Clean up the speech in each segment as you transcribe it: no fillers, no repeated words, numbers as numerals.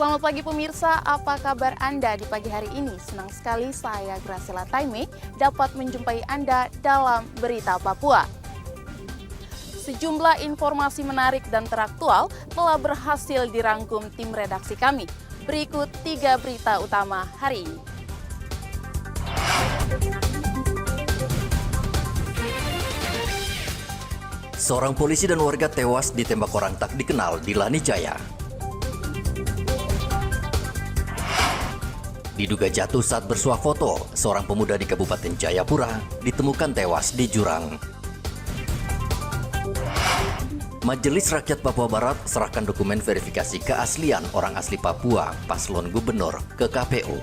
Selamat pagi pemirsa, apa kabar Anda di pagi hari ini? Senang sekali saya Graciela Taime dapat menjumpai Anda dalam Berita Papua. Sejumlah informasi menarik dan teraktual telah berhasil dirangkum tim redaksi kami. Berikut 3 berita utama hari ini. Seorang polisi dan warga tewas ditembak orang tak dikenal di Lani Jaya. Diduga jatuh saat bersuah foto, seorang pemuda di Kabupaten Jayapura ditemukan tewas di jurang. Majelis Rakyat Papua Barat serahkan dokumen verifikasi keaslian orang asli Papua paslon gubernur ke KPU.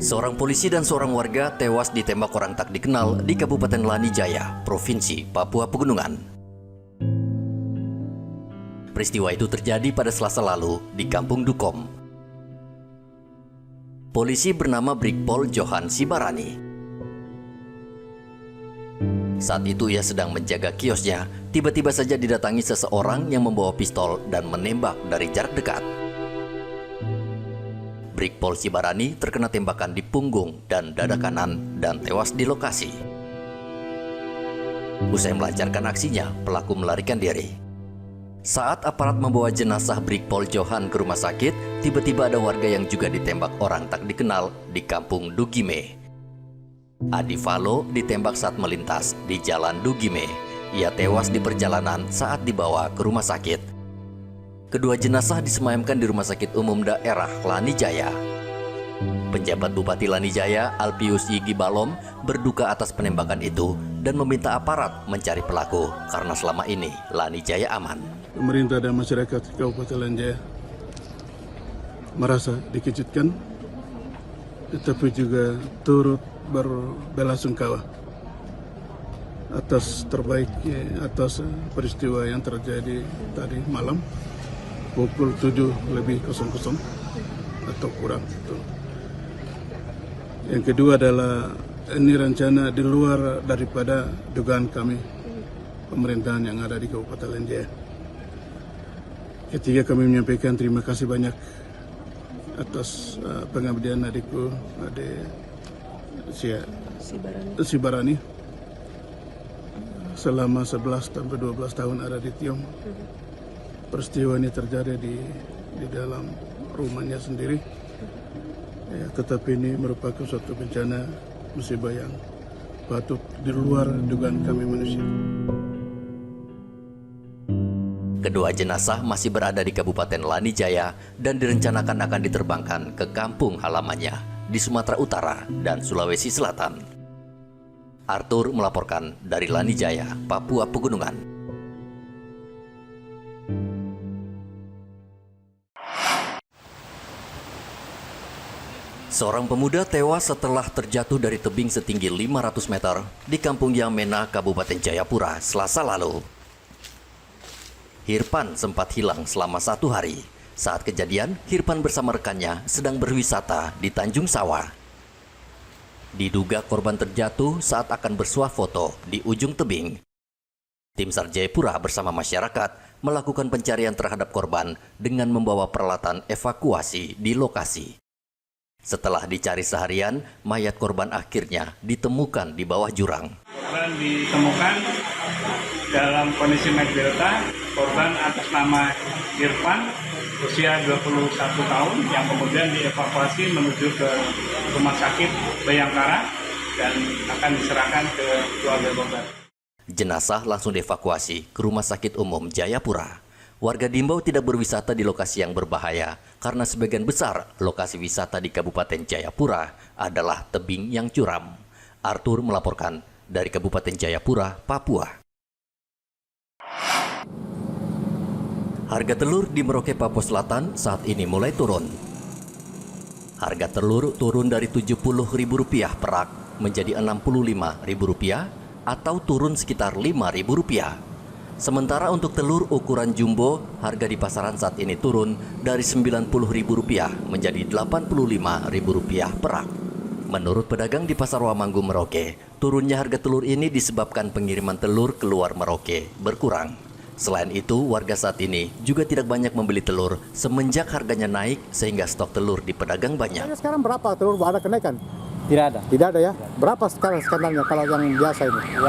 Seorang polisi dan seorang warga tewas ditembak orang tak dikenal di Kabupaten Lani Jaya, Provinsi Papua Pegunungan. Peristiwa itu terjadi pada Selasa lalu di Kampung Dukom. Polisi bernama Brigpol Johan Sibarani. Saat itu ia sedang menjaga kiosnya, tiba-tiba saja didatangi seseorang yang membawa pistol dan menembak dari jarak dekat. Brigpol Sibarani terkena tembakan di punggung dan dada kanan dan tewas di lokasi. Usai melancarkan aksinya, pelaku melarikan diri. Saat aparat membawa jenazah Brigpol Johan ke rumah sakit, tiba-tiba ada warga yang juga ditembak orang tak dikenal di Kampung Dugime. Adi Valo ditembak saat melintas di Jalan Dugime. Ia tewas di perjalanan saat dibawa ke rumah sakit. Kedua jenazah disemayamkan di Rumah Sakit Umum Daerah Lani Jaya. Penjabat Bupati Lani Jaya, Alpius Yigi Balom, berduka atas penembakan itu dan meminta aparat mencari pelaku karena selama ini Lani Jaya aman. Pemerintah dan masyarakat Kabupaten Lani Jaya merasa dikejutkan, tetapi juga turut berbelasungkawa atas peristiwa yang terjadi tadi malam pukul 7:00 atau kurang. Yang kedua adalah ini rencana di luar daripada dugaan kami pemerintahan yang ada di Kabupaten Lani Jaya. Ketiga, kami menyampaikan terima kasih banyak atas pengabdian adikku, Adik Sibarani selama 11-12 tahun ada di Tiong. Peristiwa ini terjadi di dalam rumahnya sendiri, ya, tetapi ini merupakan suatu bencana musibah yang patut di luar dugaan kami manusia. Kedua jenazah masih berada di Kabupaten Lani Jaya dan direncanakan akan diterbangkan ke kampung halamannya di Sumatera Utara dan Sulawesi Selatan. Arthur melaporkan dari Lani Jaya, Papua Pegunungan. Seorang pemuda tewas setelah terjatuh dari tebing setinggi 500 meter di Kampung Yamena, Kabupaten Jayapura, Selasa lalu. Hirpan sempat hilang selama 1 hari. Saat kejadian, Hirpan bersama rekannya sedang berwisata di Tanjung Sawah. Diduga korban terjatuh saat akan bersuah foto di ujung tebing. Tim SAR Jayapura bersama masyarakat melakukan pencarian terhadap korban dengan membawa peralatan evakuasi di lokasi. Setelah dicari seharian, mayat korban akhirnya ditemukan di bawah jurang. Korban ditemukan dalam kondisi Mac Delta. Korban atas nama Irfan, usia 21 tahun, yang kemudian dievakuasi menuju ke Rumah Sakit Bayangkara dan akan diserahkan ke keluarga korban. Jenazah langsung dievakuasi ke Rumah Sakit Umum Jayapura. Warga diimbau tidak berwisata di lokasi yang berbahaya karena sebagian besar lokasi wisata di Kabupaten Jayapura adalah tebing yang curam. Arthur melaporkan dari Kabupaten Jayapura, Papua. Harga telur di Merauke, Papua Selatan saat ini mulai turun. Harga telur turun dari Rp70.000 per rak menjadi Rp65.000 atau turun sekitar Rp5.000. Sementara untuk telur ukuran jumbo, harga di pasaran saat ini turun dari Rp90.000 menjadi Rp85.000 per rak. Menurut pedagang di Pasar Wamanggu Merauke, turunnya harga telur ini disebabkan pengiriman telur keluar Merauke berkurang. Selain itu, warga saat ini juga tidak banyak membeli telur semenjak harganya naik sehingga stok telur di pedagang banyak. Sekarang berapa telur ada kenaikan? Tidak ada. Tidak ada ya? Berapa sekarang skandalnya kalau yang biasa ini?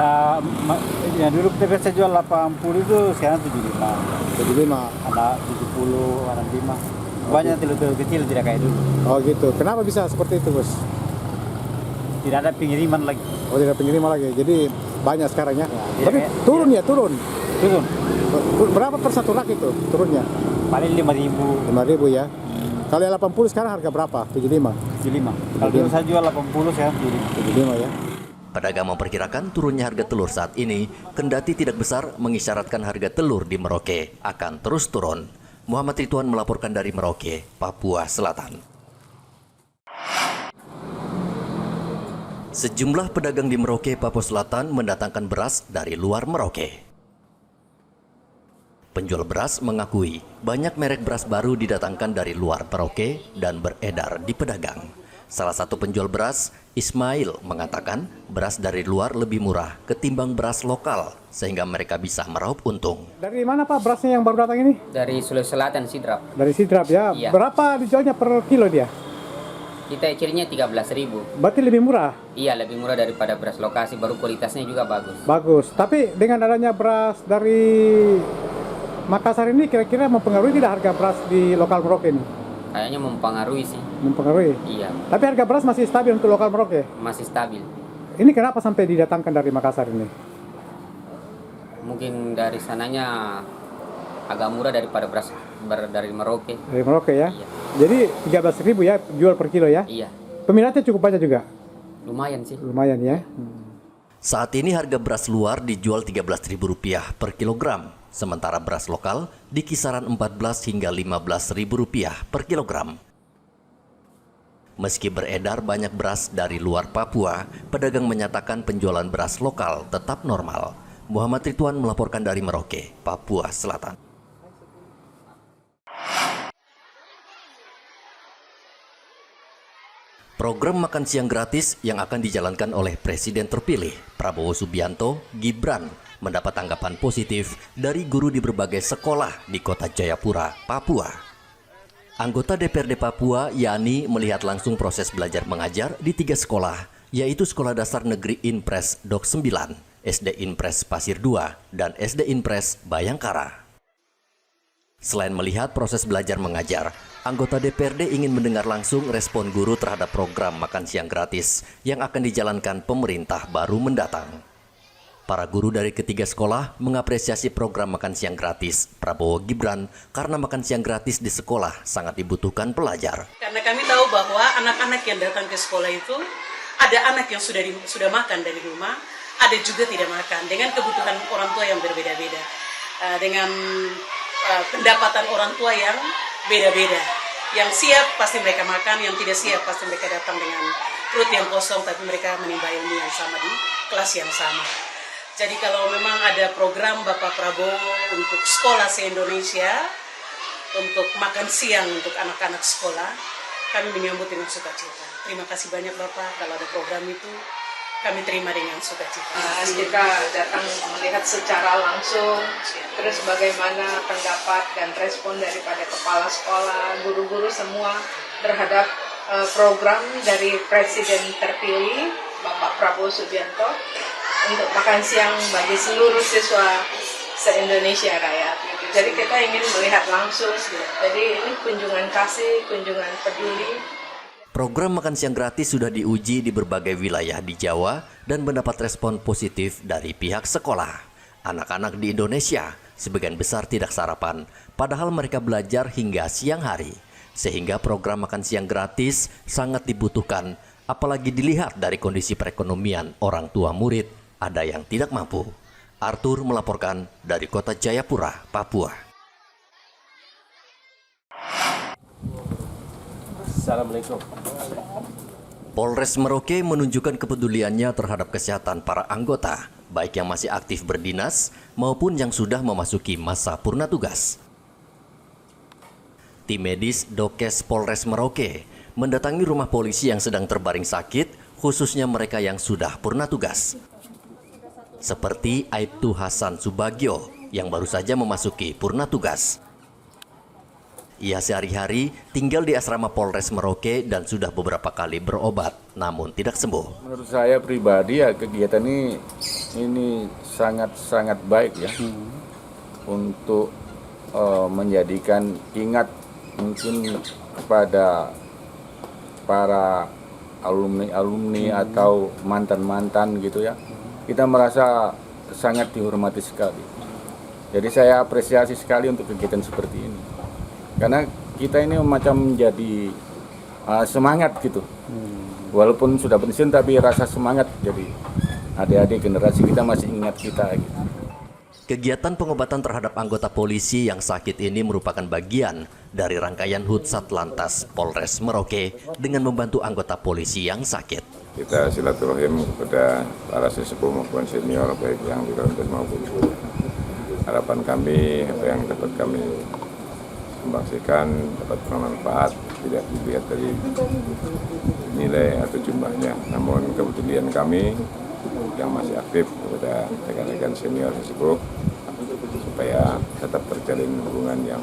Ya dulu kita biasa jual 80 itu sekarang 75. 75. Ada 70, ada 5. Banyak telur-telur kecil tidak kayak dulu. Oh gitu. Kenapa bisa seperti itu, Bos? Tidak ada pengiriman lagi. Oh tidak pengiriman lagi. Jadi banyak sekarang ya. Ya, Tapi turun ya, turun. Turun. Berapa per satu rak itu turunnya? Paling 5.000. 5.000 ya. Kalau yang 80 sekarang harga berapa? 75. 75. Kalau dulu saya jual 80 sekarang 75. 75 ya. Pedagang memperkirakan turunnya harga telur saat ini, kendati tidak besar, mengisyaratkan harga telur di Merauke akan terus turun. Muhammad Ridwan melaporkan dari Merauke, Papua Selatan. Sejumlah pedagang di Merauke, Papua Selatan mendatangkan beras dari luar Merauke. Penjual beras mengakui banyak merek beras baru didatangkan dari luar Merauke dan beredar di pedagang. Salah satu penjual beras, Ismail, mengatakan beras dari luar lebih murah ketimbang beras lokal sehingga mereka bisa meraup untung. Dari mana Pak berasnya yang baru datang ini? Dari Sulawesi Selatan, Sidrap. Dari Sidrap ya. Iya. Berapa dijualnya per kilo dia? Kita kirinya 13.000. Berarti lebih murah? Iya, lebih murah daripada beras lokasi, baru kualitasnya juga bagus. Bagus. Tapi dengan adanya beras dari Makassar ini kira-kira mempengaruhi tidak harga beras di lokal Merauke ini? Kayaknya mempengaruhi sih. Mempengaruhi? Iya, Tapi harga beras masih stabil untuk lokal Merauke? masih stabil. Ini kenapa sampai didatangkan dari Makassar ini? Mungkin dari sananya agak murah daripada beras dari Merauke. Dari Merauke ya? Iya. Jadi 13.000 ya jual per kilo ya? Iya, Peminatnya cukup banyak juga? lumayan sih. Lumayan ya? Saat ini harga beras luar dijual Rp13.000 per kilogram, sementara beras lokal di kisaran Rp14 hingga Rp15.000 per kilogram. Meski beredar banyak beras dari luar Papua, pedagang menyatakan penjualan beras lokal tetap normal. Muhammad Ridwan melaporkan dari Merauke, Papua Selatan. Program makan siang gratis yang akan dijalankan oleh Presiden terpilih Prabowo Subianto, Gibran, mendapat tanggapan positif dari guru di berbagai sekolah di Kota Jayapura, Papua. Anggota DPRD Papua, Yani, melihat langsung proses belajar mengajar di 3 sekolah, yaitu Sekolah Dasar Negeri Inpres Dok 9, SD Inpres Pasir 2, dan SD Inpres Bayangkara. Selain melihat proses belajar mengajar, anggota DPRD ingin mendengar langsung respon guru terhadap program makan siang gratis yang akan dijalankan pemerintah baru mendatang. Para guru dari ketiga sekolah mengapresiasi program makan siang gratis Prabowo Gibran karena makan siang gratis di sekolah sangat dibutuhkan pelajar. Karena kami tahu bahwa anak-anak yang datang ke sekolah itu ada anak yang sudah makan dari rumah, ada juga tidak makan dengan kebutuhan orang tua yang berbeda-beda, dengan pendapatan orang tua yang beda-beda. Yang siap pasti mereka makan, yang tidak siap pasti mereka datang dengan perut yang kosong, tapi mereka menimba ilmu yang sama di kelas yang sama. Jadi kalau memang ada program Bapak Prabowo untuk sekolah se-Indonesia, untuk makan siang untuk anak-anak sekolah, kami menyambut dengan sukacita. Terima kasih banyak Bapak, kalau ada program itu kami terima dengan sukacita. Kita datang melihat secara langsung, terus bagaimana pendapat dan respon daripada kepala sekolah, guru-guru semua terhadap program dari Presiden terpilih Bapak Prabowo Subianto untuk makan siang bagi seluruh siswa se-Indonesia Raya. Jadi kita ingin melihat langsung, jadi ini kunjungan kasih, kunjungan peduli. Program makan siang gratis sudah diuji di berbagai wilayah di Jawa dan mendapat respon positif dari pihak sekolah. Anak-anak di Indonesia sebagian besar tidak sarapan, padahal mereka belajar hingga siang hari. Sehingga program makan siang gratis sangat dibutuhkan, apalagi dilihat dari kondisi perekonomian orang tua murid, ada yang tidak mampu. Arthur melaporkan dari Kota Jayapura, Papua. Assalamualaikum. Polres Merauke menunjukkan kepeduliannya terhadap kesehatan para anggota. baik yang masih aktif berdinas maupun yang sudah memasuki masa purna tugas. Tim medis Dokes Polres Merauke mendatangi rumah polisi yang sedang terbaring sakit, khususnya mereka yang sudah purna tugas. Seperti Aibtu Hasan Subagio yang baru saja memasuki purna tugas. Ia sehari-hari tinggal di asrama Polres Merauke dan sudah beberapa kali berobat, namun tidak sembuh. Menurut saya pribadi ya kegiatan ini sangat baik ya untuk menjadikan ingat mungkin kepada para alumni atau mantan gitu ya. Kita merasa sangat dihormati sekali. Jadi saya apresiasi sekali untuk kegiatan seperti ini. Karena kita ini macam menjadi semangat gitu. Walaupun sudah pensiun tapi rasa semangat, jadi adik-adik generasi kita masih ingat kita gitu. Kegiatan pengobatan terhadap anggota polisi yang sakit ini merupakan bagian dari rangkaian HUT Satlantas Polres Merauke dengan membantu anggota polisi yang sakit. Kita silaturahim kepada para sesepuh maupun senior baik yang di Lantas maupun harapan kami apa yang dapat kami membaksikan dapat bermanfaat, tidak dilihat dari nilai atau jumlahnya, namun kepedulian kami yang masih aktif kepada rekan-rekan senior sesepuh supaya tetap terjalin hubungan yang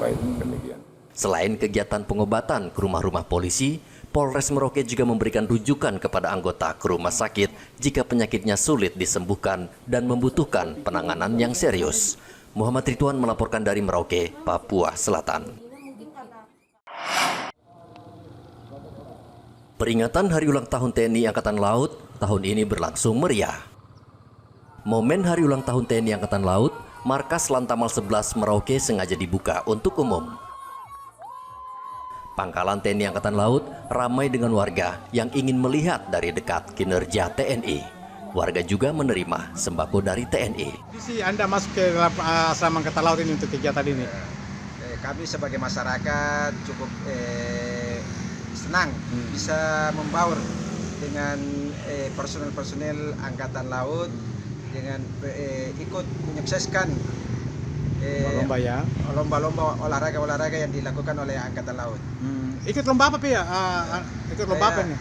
baik demikian. Selain kegiatan pengobatan ke rumah-rumah polisi, Polres Merauke juga memberikan rujukan kepada anggota ke rumah sakit jika penyakitnya sulit disembuhkan dan membutuhkan penanganan yang serius. Muhammad Ridwan melaporkan dari Merauke, Papua Selatan. Peringatan Hari Ulang Tahun TNI Angkatan Laut tahun ini berlangsung meriah. Momen Hari Ulang Tahun TNI Angkatan Laut, markas Lantamal 11 Merauke sengaja dibuka untuk umum. Pangkalan TNI Angkatan Laut ramai dengan warga yang ingin melihat dari dekat kinerja TNI. Warga juga menerima sembako dari TNI. Anda masuk ke asrama Angkatan Laut ini untuk kegiatan ini? Kami sebagai masyarakat cukup senang bisa membaur dengan personel Angkatan Laut dengan ikut menyukseskan lomba-lomba olahraga yang dilakukan oleh Angkatan Laut. Ikut lomba apa ya? Ikut lomba apa nih?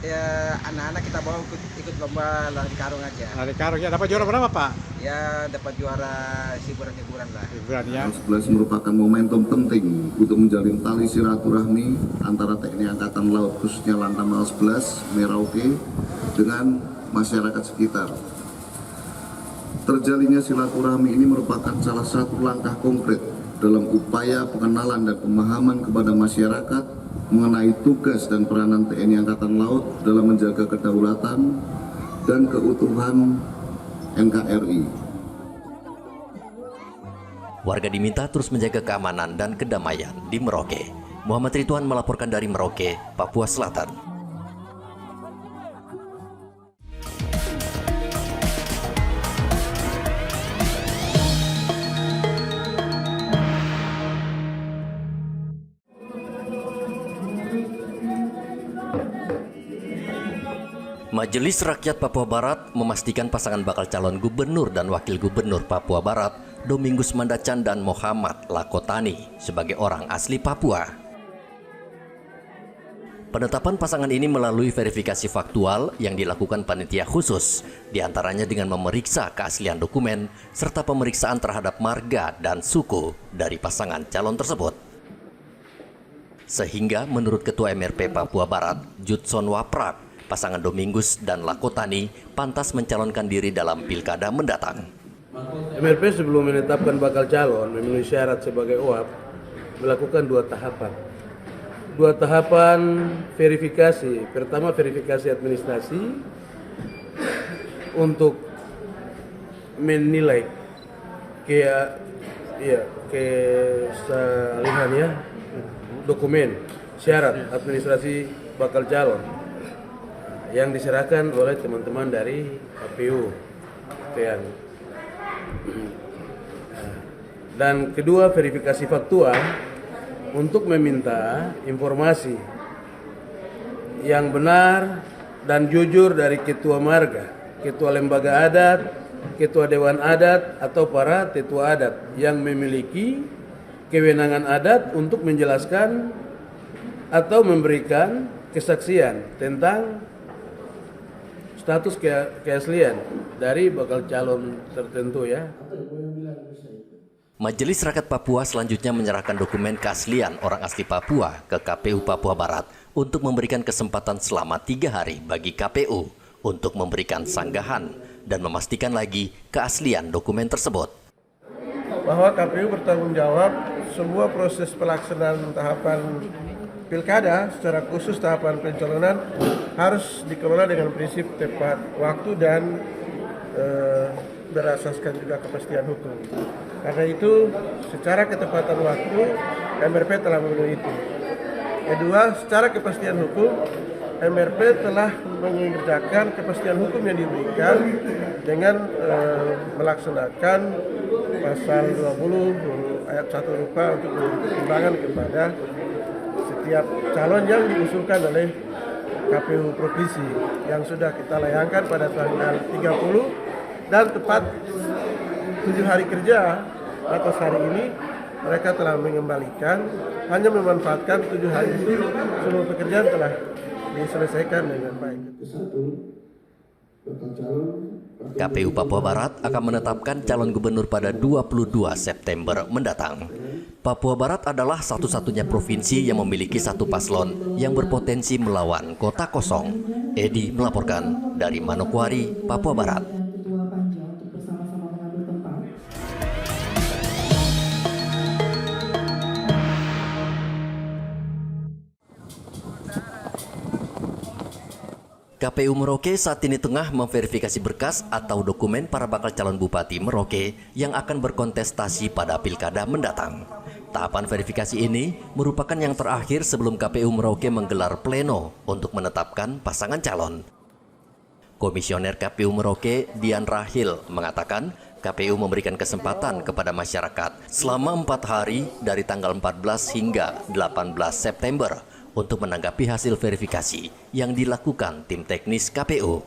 Ya anak-anak kita bawa ikut lomba lari karung aja. Lari karung ya, dapat juara berapa Pak? Ya dapat juara hiburan lah. Hiburan ya. 11 merupakan momentum penting untuk menjalin tali silaturahmi antara TNI Angkatan Laut khususnya Lantamal 11 Merauke dengan masyarakat sekitar. Terjalinnya silaturahmi ini merupakan salah satu langkah konkret dalam upaya pengenalan dan pemahaman kepada masyarakat mengenai tugas dan peranan TNI Angkatan Laut dalam menjaga kedaulatan dan keutuhan NKRI. Warga diminta terus menjaga keamanan dan kedamaian di Merauke. Muhammad Ridwan melaporkan dari Merauke, Papua Selatan. Majelis Rakyat Papua Barat memastikan pasangan bakal calon gubernur dan wakil gubernur Papua Barat, Domingus Mandacan dan Muhammad Lakotani, sebagai orang asli Papua. Penetapan pasangan ini melalui verifikasi faktual yang dilakukan panitia khusus, diantaranya dengan memeriksa keaslian dokumen, serta pemeriksaan terhadap marga dan suku dari pasangan calon tersebut. Sehingga menurut Ketua MRP Papua Barat, Judson Waprak, pasangan Domingus dan Lakotani pantas mencalonkan diri dalam pilkada mendatang. MRP sebelum menetapkan bakal calon memenuhi syarat sebagai OAP melakukan dua tahapan verifikasi. Pertama verifikasi administrasi untuk menilai kesalihannya dokumen syarat administrasi bakal calon yang diserahkan oleh teman-teman dari KPU. Dan kedua, verifikasi faktual untuk meminta informasi yang benar dan jujur dari ketua marga ketua lembaga adat, ketua dewan adat, atau para tetua adat yang memiliki kewenangan adat untuk menjelaskan atau memberikan kesaksian tentang status keaslian dari bakal calon tertentu ya. Majelis Rakyat Papua selanjutnya menyerahkan dokumen keaslian orang asli Papua ke KPU Papua Barat untuk memberikan kesempatan selama 3 hari bagi KPU untuk memberikan sanggahan dan memastikan lagi keaslian dokumen tersebut. Bahwa KPU bertanggung jawab semua proses pelaksanaan tahapan pilkada, secara khusus tahapan pencalonan harus dikelola dengan prinsip tepat waktu dan berasaskan juga kepastian hukum. Karena itu, secara ketepatan waktu, MRP telah memenuhi itu. Kedua, secara kepastian hukum, MRP telah mengerjakan kepastian hukum yang diberikan dengan melaksanakan pasal 20 ayat 1 rupa untuk pertimbangan kepada setiap calon yang diusulkan oleh KPU Provinsi yang sudah kita layangkan pada tanggal 30 dan tepat 7 hari kerja atas hari ini mereka telah mengembalikan, hanya memanfaatkan 7 hari itu semua pekerjaan telah diselesaikan dengan baik. KPU Papua Barat akan menetapkan calon gubernur pada 22 September mendatang. Papua Barat adalah satu-satunya provinsi yang memiliki satu paslon yang berpotensi melawan kota kosong. Edi melaporkan dari Manokwari, Papua Barat. KPU Merauke saat ini tengah memverifikasi berkas atau dokumen para bakal calon Bupati Merauke yang akan berkontestasi pada pilkada mendatang. Tahapan verifikasi ini merupakan yang terakhir sebelum KPU Merauke menggelar pleno untuk menetapkan pasangan calon. Komisioner KPU Merauke, Dian Rahil, mengatakan KPU memberikan kesempatan kepada masyarakat selama 4 hari dari tanggal 14 hingga 18 September untuk menanggapi hasil verifikasi yang dilakukan tim teknis KPU.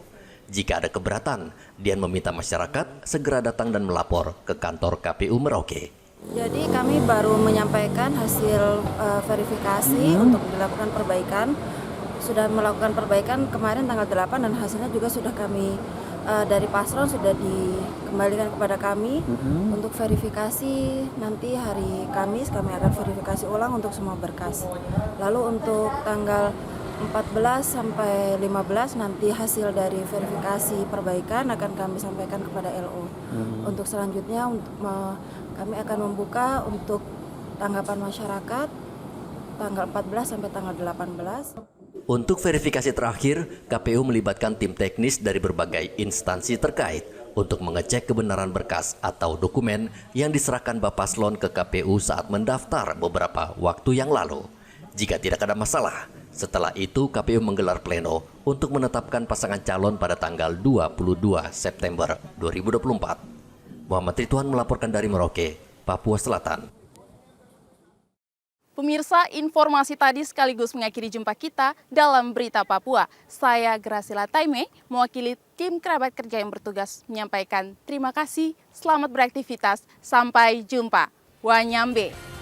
Jika ada keberatan, Dian meminta masyarakat segera datang dan melapor ke kantor KPU Merauke. Jadi kami baru menyampaikan hasil verifikasi untuk dilakukan perbaikan. Sudah melakukan perbaikan kemarin tanggal 8 dan hasilnya juga sudah kami dari paslon sudah dikembalikan kepada kami untuk verifikasi. Nanti hari Kamis kami akan verifikasi ulang untuk semua berkas. Lalu untuk tanggal 14 sampai 15 nanti hasil dari verifikasi perbaikan akan kami sampaikan kepada LO. Untuk selanjutnya kami akan membuka untuk tanggapan masyarakat tanggal 14 sampai tanggal 18. Untuk verifikasi terakhir, KPU melibatkan tim teknis dari berbagai instansi terkait untuk mengecek kebenaran berkas atau dokumen yang diserahkan Bapaslon ke KPU saat mendaftar beberapa waktu yang lalu. Jika tidak ada masalah, setelah itu KPU menggelar pleno untuk menetapkan pasangan calon pada tanggal 22 September 2024. Muhammad Ridwan melaporkan dari Merauke, Papua Selatan. Pemirsa, informasi tadi sekaligus mengakhiri jumpa kita dalam Berita Papua. Saya Gracila Taime, mewakili tim kerabat kerja yang bertugas menyampaikan terima kasih, selamat beraktivitas, sampai jumpa. Wanyambe.